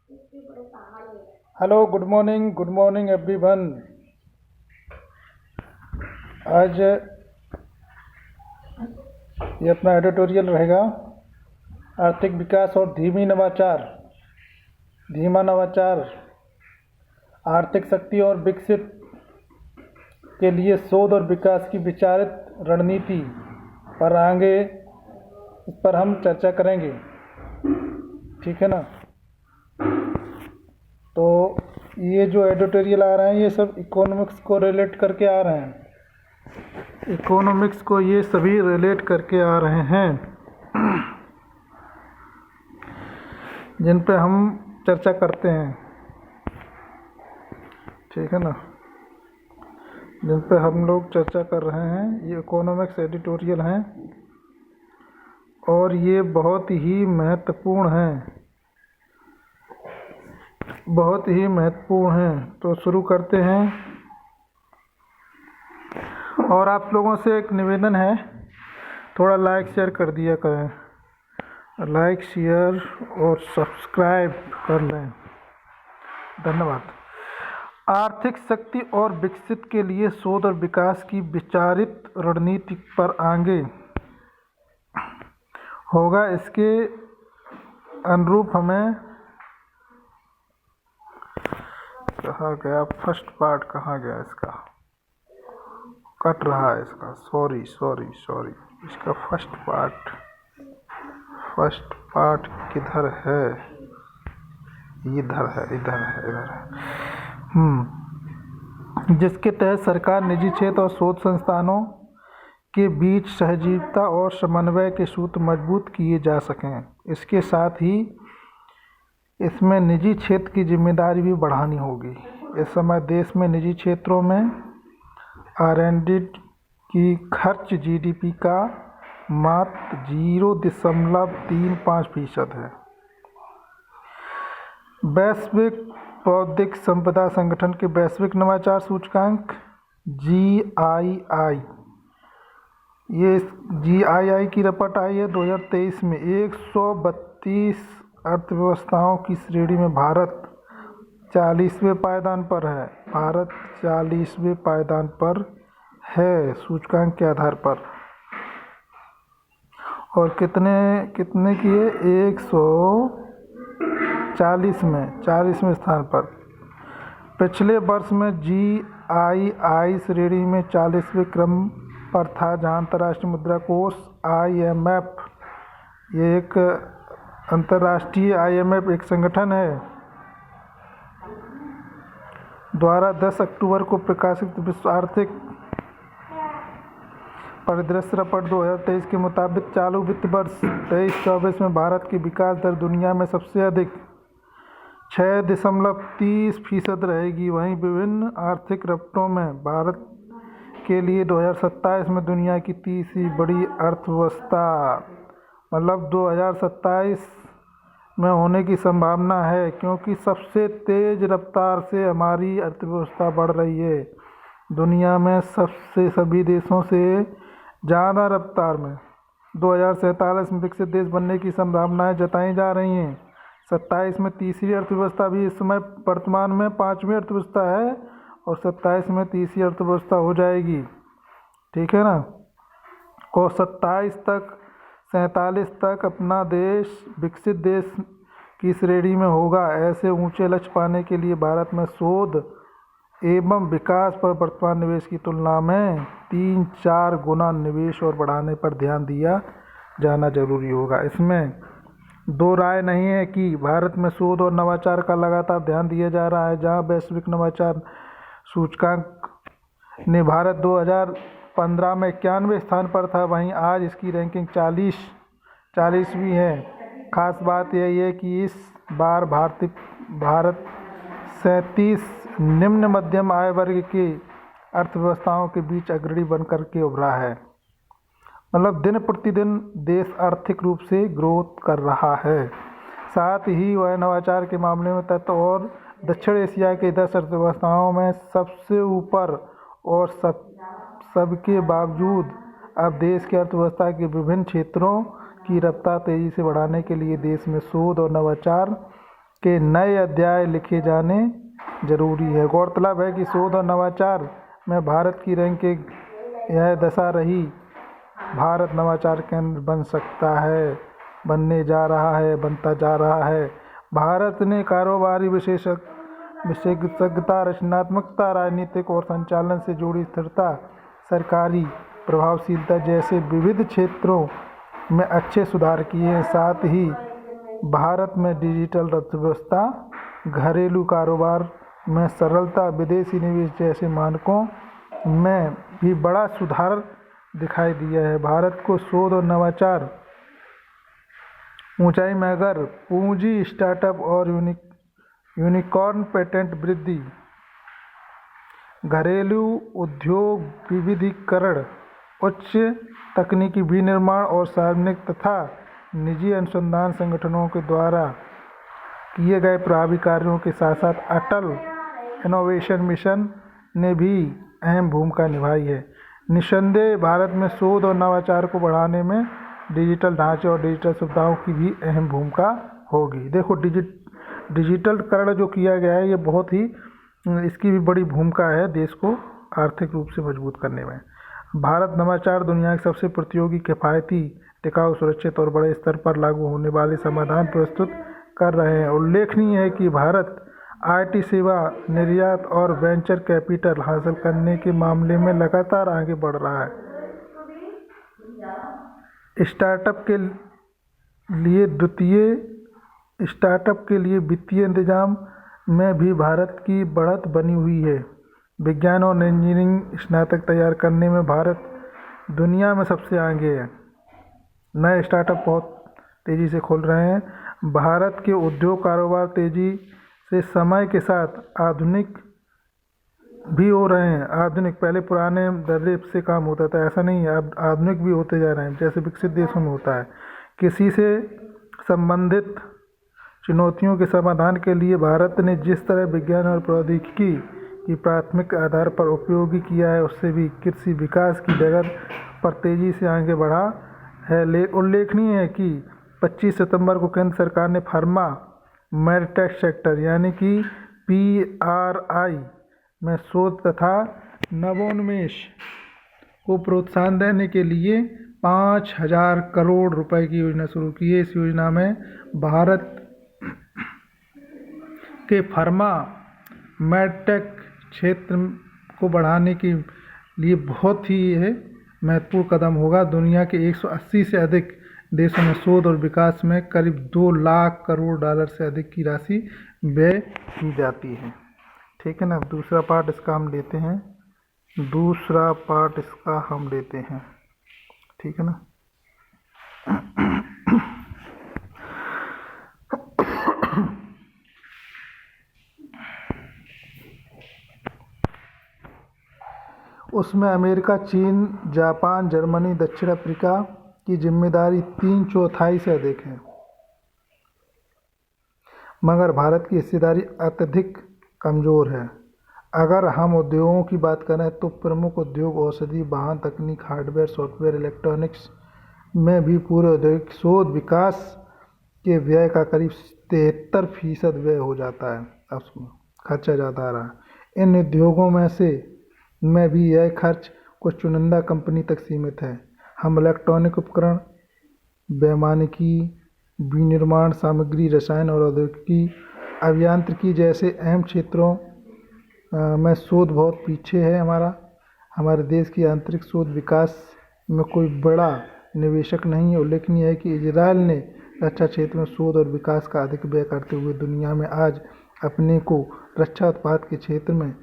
Hello, good morning everyone. आज ये अपना एडिटोरियल रहेगा आर्थिक विकास और धीमा नवाचार, आर्थिक शक्ति और विकसित के लिए शोध और विकास की विचारित रणनीति पर आगे इस पर हम चर्चा करेंगे। ठीक है ना। तो ये जो एडिटोरियल आ रहे हैं ये सब इकोनॉमिक्स को रिलेट करके आ रहे हैं, ये सभी रिलेट करके आ रहे हैं जिन पे हम चर्चा करते हैं। ठीक है ना, जिन पे हम लोग चर्चा कर रहे हैं ये इकोनॉमिक्स एडिटोरियल हैं और ये बहुत ही महत्वपूर्ण हैं। तो शुरू करते हैं। और आप लोगों से एक निवेदन है, थोड़ा लाइक शेयर कर दिया करें, लाइक शेयर और सब्सक्राइब कर लें। धन्यवाद। आर्थिक शक्ति और विकसित के लिए शोध और विकास की विचारित रणनीति पर आगे होगा। इसके अनुरूप हमें कहा गया, फर्स्ट पार्ट कहाँ गया, इसका कट रहा है, इसका सॉरी इसका फर्स्ट पार्ट किधर है? इधर है। जिसके तहत सरकार, निजी क्षेत्र और शोध संस्थानों के बीच सहजीविता और समन्वय के सूत्र मजबूत किए जा सकें। इसके साथ ही इसमें निजी क्षेत्र की जिम्मेदारी भी बढ़ानी होगी। इस समय देश में निजी क्षेत्रों में R&D की खर्च GDP का मात्र 0.35% है। वैश्विक बौद्धिक संपदा संगठन के वैश्विक नवाचार सूचकांक GII, ये GII की रिपोर्ट आई है 2023 में। 132 अर्थव्यवस्थाओं की श्रेणी में भारत 40वें पायदान पर है सूचकांक के आधार पर। और कितने की है? 140वें स्थान पर। पिछले वर्ष में GII श्रेणी में 40वें क्रम पर था, जहां अंतर्राष्ट्रीय मुद्रा कोष IMF, ये एक अंतर्राष्ट्रीय IMF एक संगठन है, द्वारा 10 अक्टूबर को प्रकाशित विश्व आर्थिक परिदृश्य रिपोर्ट 2023 के मुताबिक चालू वित्त वर्ष 23-24 में भारत की विकास दर दुनिया में सबसे अधिक 6.30% रहेगी। वहीं विभिन्न आर्थिक रफ्तों में भारत के लिए 2027 में दुनिया की तीसरी बड़ी अर्थव्यवस्था, मतलब 2027 में होने की संभावना है, क्योंकि सबसे तेज रफ्तार से हमारी अर्थव्यवस्था बढ़ रही है। दुनिया में सभी देशों से ज़्यादा रफ्तार में 2047 में विकसित देश बनने की संभावनाएं जताई जा रही हैं। 27 में तीसरी अर्थव्यवस्था भी इस समय वर्तमान में 5वीं अर्थव्यवस्था है और 27 में तीसरी अर्थव्यवस्था हो जाएगी। ठीक है ना। और 47 तक अपना देश विकसित देश की श्रेणी में होगा। ऐसे ऊंचे लक्ष्य पाने के लिए भारत में शोध एवं विकास पर वर्तमान निवेश की तुलना में 3-4 गुना निवेश और बढ़ाने पर ध्यान दिया जाना जरूरी होगा। इसमें दो राय नहीं है कि भारत में शोध और नवाचार का लगातार ध्यान दिया जा रहा है। जहां वैश्विक नवाचार सूचकांक ने भारत 2015 में 91 स्थान पर था, वहीं आज इसकी रैंकिंग 40वीं है। खास बात यही है कि इस बार भारत 37 निम्न मध्यम आय वर्ग की अर्थव्यवस्थाओं के बीच अग्रणी बनकर के उभरा है। मतलब दिन प्रतिदिन देश आर्थिक रूप से ग्रोथ कर रहा है। साथ ही वह नवाचार के मामले में तत्व और दक्षिण एशिया के 10 अर्थव्यवस्थाओं में सबसे ऊपर, और सबके बावजूद अब देश की अर्थव्यवस्था के विभिन्न क्षेत्रों की रफ्तार तेजी से बढ़ाने के लिए देश में शोध और नवाचार के नए अध्याय लिखे जाने जरूरी है। गौरतलब है कि शोध और नवाचार में भारत की रैंकिंग यह दशा रही। भारत नवाचार केंद्र बन सकता है, बनने जा रहा है, बनता जा रहा है। भारत ने कारोबारी विशेषज्ञता, रचनात्मकता, राजनीतिक और संचालन से जुड़ी स्थिरता, सरकारी प्रभावशीलता जैसे विविध क्षेत्रों में अच्छे सुधार किए हैं। साथ ही भारत में डिजिटल अर्थव्यवस्था, घरेलू कारोबार में सरलता, विदेशी निवेश जैसे मानकों में भी बड़ा सुधार दिखाई दिया है। भारत को शोध और नवाचार ऊंचाई में अगर पूंजी, स्टार्टअप और यूनिकॉर्न, पेटेंट वृद्धि, घरेलू उद्योग विविधीकरण, उच्च तकनीकी विनिर्माण और सार्वजनिक तथा निजी अनुसंधान संगठनों के द्वारा किए गए प्रभावी कार्यों के साथ साथ अटल इनोवेशन मिशन ने भी अहम भूमिका निभाई है। निस्संदेह भारत में शोध और नवाचार को बढ़ाने में डिजिटल ढांचे और डिजिटल सुविधाओं की भी अहम भूमिका होगी। देखो डिजिटलकरण जो किया गया है, ये बहुत ही इसकी भी बड़ी भूमिका है देश को आर्थिक रूप से मजबूत करने में। भारत नवाचार दुनिया के सबसे प्रतियोगी, किफ़ायती, टिकाऊ, सुरक्षित और बड़े स्तर पर लागू होने वाले समाधान प्रस्तुत कर रहे हैं। उल्लेखनीय है कि भारत आईटी सेवा, निर्यात और वेंचर कैपिटल हासिल करने के मामले में लगातार आगे बढ़ रहा है। स्टार्टअप के लिए वित्तीय इंतजाम में भी भारत की बढ़त बनी हुई है। विज्ञान और इंजीनियरिंग स्नातक तैयार करने में भारत दुनिया में सबसे आगे है। नए स्टार्टअप बहुत तेज़ी से खुल रहे हैं। भारत के उद्योग कारोबार तेज़ी से समय के साथ आधुनिक भी हो रहे हैं। आधुनिक, पहले पुराने दर्जे से काम होता था, ऐसा नहीं है, अब आधुनिक भी होते जा रहे हैं, जैसे विकसित देशों में होता है। किसी से संबंधित चुनौतियों के समाधान के लिए भारत ने जिस तरह विज्ञान और प्रौद्योगिकी की प्राथमिक आधार पर उपयोग किया है, उससे भी कृषि विकास की डगर पर तेज़ी से आगे बढ़ा है। उल्लेखनीय है कि 25 सितंबर को केंद्र सरकार ने फार्मा मेडटेक सेक्टर यानी कि PRI में शोध तथा नवोन्मेष को प्रोत्साहन देने के लिए 5,000 करोड़ रुपए की योजना शुरू की है। इस योजना में भारत के फार्मा मेडटेक क्षेत्र को बढ़ाने के लिए बहुत ही महत्वपूर्ण कदम होगा। दुनिया के 180 से अधिक देशों में शोध और विकास में करीब 2 लाख करोड़ डॉलर से अधिक की राशि व्यय की जाती है। ठीक है ना। दूसरा पार्ट इसका हम लेते हैं। ठीक है ना। उसमें अमेरिका, चीन, जापान, जर्मनी, दक्षिण अफ्रीका की जिम्मेदारी 3/4 से अधिक है, मगर भारत की हिस्सेदारी अत्यधिक कमज़ोर है। अगर हम उद्योगों की बात करें तो प्रमुख उद्योग औषधि, वाहन, तकनीक, हार्डवेयर, सॉफ्टवेयर, इलेक्ट्रॉनिक्स में भी पूरे औद्योगिक शोध विकास के व्यय का करीब 73% व्यय हो जाता है, उसमें खर्चा जाता रहा। इन उद्योगों में भी यह खर्च कुछ चुनिंदा कंपनी तक सीमित है। हम इलेक्ट्रॉनिक उपकरण, वैमानिकी, विनिर्माण सामग्री, रसायन और औद्योगिकी अभियांत्रिकी जैसे अहम क्षेत्रों में शोध बहुत पीछे है। हमारे देश की आंतरिक शोध विकास में कोई बड़ा निवेशक नहीं है। उल्लेखनीय है कि इजरायल ने रक्षा क्षेत्र में शोध और विकास का अधिक व्यय करते हुए दुनिया में आज अपने को रक्षा उत्पाद के क्षेत्र में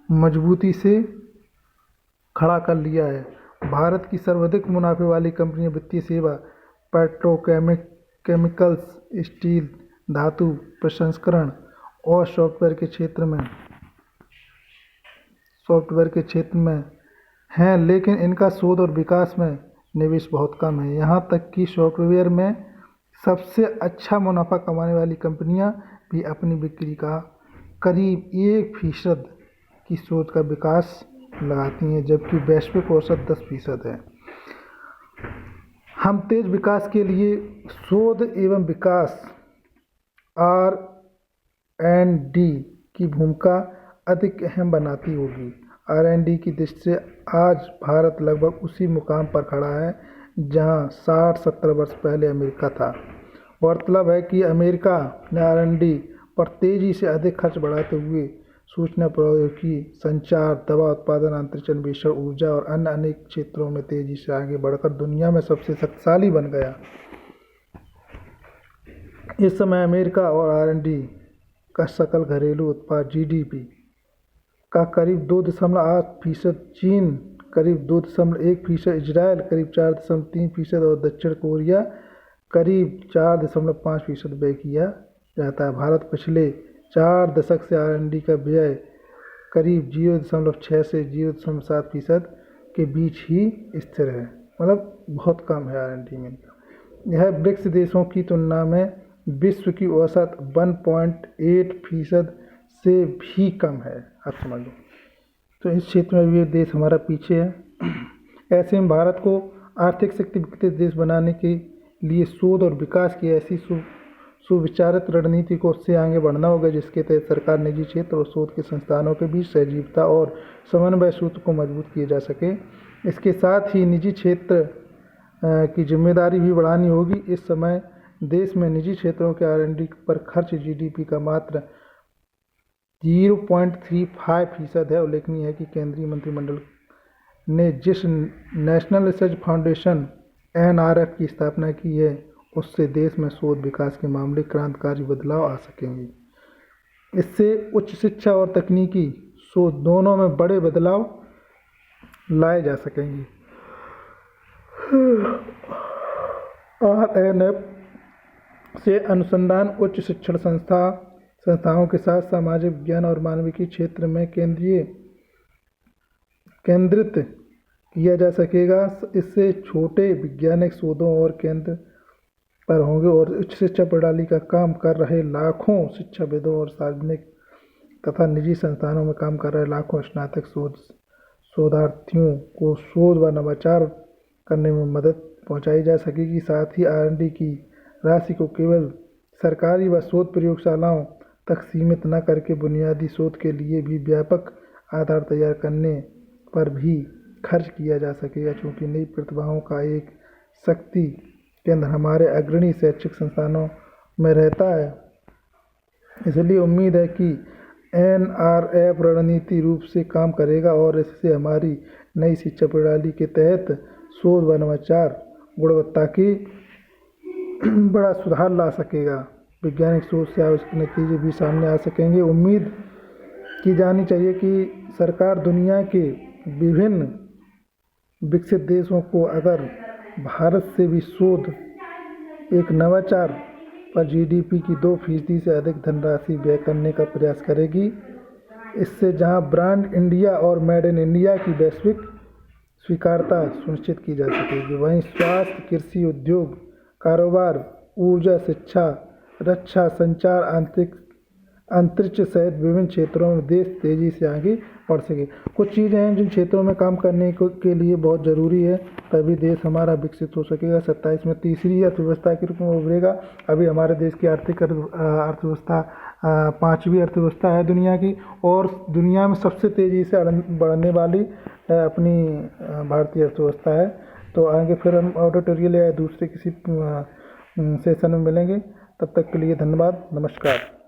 मजबूती से खड़ा कर लिया है। भारत की सर्वाधिक मुनाफे वाली कंपनियां वित्तीय सेवा, पेट्रोकेमिकल्स, स्टील, धातु प्रसंस्करण और सॉफ्टवेयर के क्षेत्र में हैं, लेकिन इनका शोध और विकास में निवेश बहुत कम है। यहाँ तक कि सॉफ्टवेयर में सबसे अच्छा मुनाफा कमाने वाली कंपनियां भी अपनी बिक्री का करीब 1% की शोध का विकास लगाती हैं, जबकि वैश्विक औसत 10% है। हम तेज विकास के लिए शोध एवं विकास R&D की भूमिका अधिक अहम बनाती होगी। R&D की दृष्टि से आज भारत लगभग उसी मुकाम पर खड़ा है जहां 60-70 वर्ष पहले अमेरिका था। गौरतलब है कि अमेरिका ने R&D पर तेजी से अधिक खर्च बढ़ाते हुए सूचना प्रौद्योगिकी, संचार, दवा उत्पादन, अंतरिक्ष अन्वेषण, ऊर्जा और अन्य अनेक क्षेत्रों में तेजी से आगे बढ़कर दुनिया में सबसे शक्तिशाली बन गया। इस समय अमेरिका और R&D का सकल घरेलू उत्पाद GDP का करीब 2.8%, चीन करीब 2.1%, इजराइल करीब 4.3% और दक्षिण कोरिया करीब 4.5% व्यय किया जाता है। भारत पिछले 4 दशक से R&D का व्यय करीब 0.6 से 0.7% के बीच ही स्थिर है, मतलब बहुत कम है R&D में। यह ब्रिक्स देशों की तुलना में विश्व की औसत 1.8% से भी कम है। आप समझ लो, तो इस क्षेत्र में भी देश हमारा पीछे है। ऐसे में भारत को आर्थिक शक्ति विकसित देश बनाने के लिए शोध और विकास की ऐसी सुविचारित रणनीति को उससे आगे बढ़ना होगा जिसके तहत सरकार, निजी क्षेत्र और शोध के संस्थानों के बीच सहजीविता और समन्वय सूत्र को मजबूत किया जा सके। इसके साथ ही निजी क्षेत्र की जिम्मेदारी भी बढ़ानी होगी। इस समय देश में निजी क्षेत्रों के R&D पर खर्च GDP का मात्र 0.35% है। उल्लेखनीय है कि केंद्रीय मंत्रिमंडल ने जिस नेशनल रिसर्च फाउंडेशन NRF की स्थापना की है उससे देश में शोध विकास के मामले क्रांतिकारी बदलाव आ सकेंगे। इससे उच्च शिक्षा और तकनीकी शोध दोनों में बड़े बदलाव लाए जा सकेंगे। RNF से अनुसंधान, उच्च शिक्षण संस्थाओं के साथ सामाजिक विज्ञान और मानविकी क्षेत्र में केंद्रित किया जा सकेगा। इससे छोटे वैज्ञानिक शोधों और केंद्र पर होंगे और उच्च शिक्षा प्रणाली का काम कर रहे लाखों शिक्षाविदों और सार्वजनिक तथा निजी संस्थानों में काम कर रहे लाखों स्नातक शोधार्थियों को शोध व नवाचार करने में मदद पहुंचाई जा सकेगी। साथ ही R&D की राशि को केवल सरकारी व शोध प्रयोगशालाओं तक सीमित न करके बुनियादी शोध के लिए भी व्यापक आधार तैयार करने पर भी खर्च किया जा सकेगा। चूँकि नई प्रतिभाओं का एक शक्ति केंद्र हमारे अग्रणी शैक्षिक संस्थानों में रहता है, इसलिए उम्मीद है कि NRF रणनीति रूप से काम करेगा और इससे हमारी नई शिक्षा प्रणाली के तहत शोध व नवाचार गुणवत्ता की बड़ा सुधार ला सकेगा। वैज्ञानिक सोच से आवश्यक नतीजे भी सामने आ सकेंगे। उम्मीद की जानी चाहिए कि सरकार दुनिया के विभिन्न विकसित देशों को अगर भारत से भी शोध एक नवाचार पर GDP की 2% से अधिक धनराशि व्यय करने का प्रयास करेगी। इससे जहां ब्रांड इंडिया और मेड इन इंडिया की वैश्विक स्वीकार्यता सुनिश्चित की जा सकेगी, वहीं स्वास्थ्य, कृषि, उद्योग, कारोबार, ऊर्जा, शिक्षा, रक्षा, संचार, अंतरिक्ष सहित विभिन्न क्षेत्रों में देश तेजी से आगे बढ़ सके। कुछ चीज़ें हैं जिन क्षेत्रों में काम करने के लिए बहुत ज़रूरी है, तभी देश हमारा विकसित हो सकेगा। 27 में तीसरी अर्थव्यवस्था के रूप में उभरेगा। अभी हमारे देश की आर्थिक अर्थव्यवस्था 5वीं अर्थव्यवस्था है दुनिया की, और दुनिया में सबसे तेज़ी से बढ़ने वाली अपनी भारतीय अर्थव्यवस्था है। तो आगे फिर हम ऑडिटोरियल या दूसरे किसी सेशन में मिलेंगे। तब तक के लिए धन्यवाद, नमस्कार।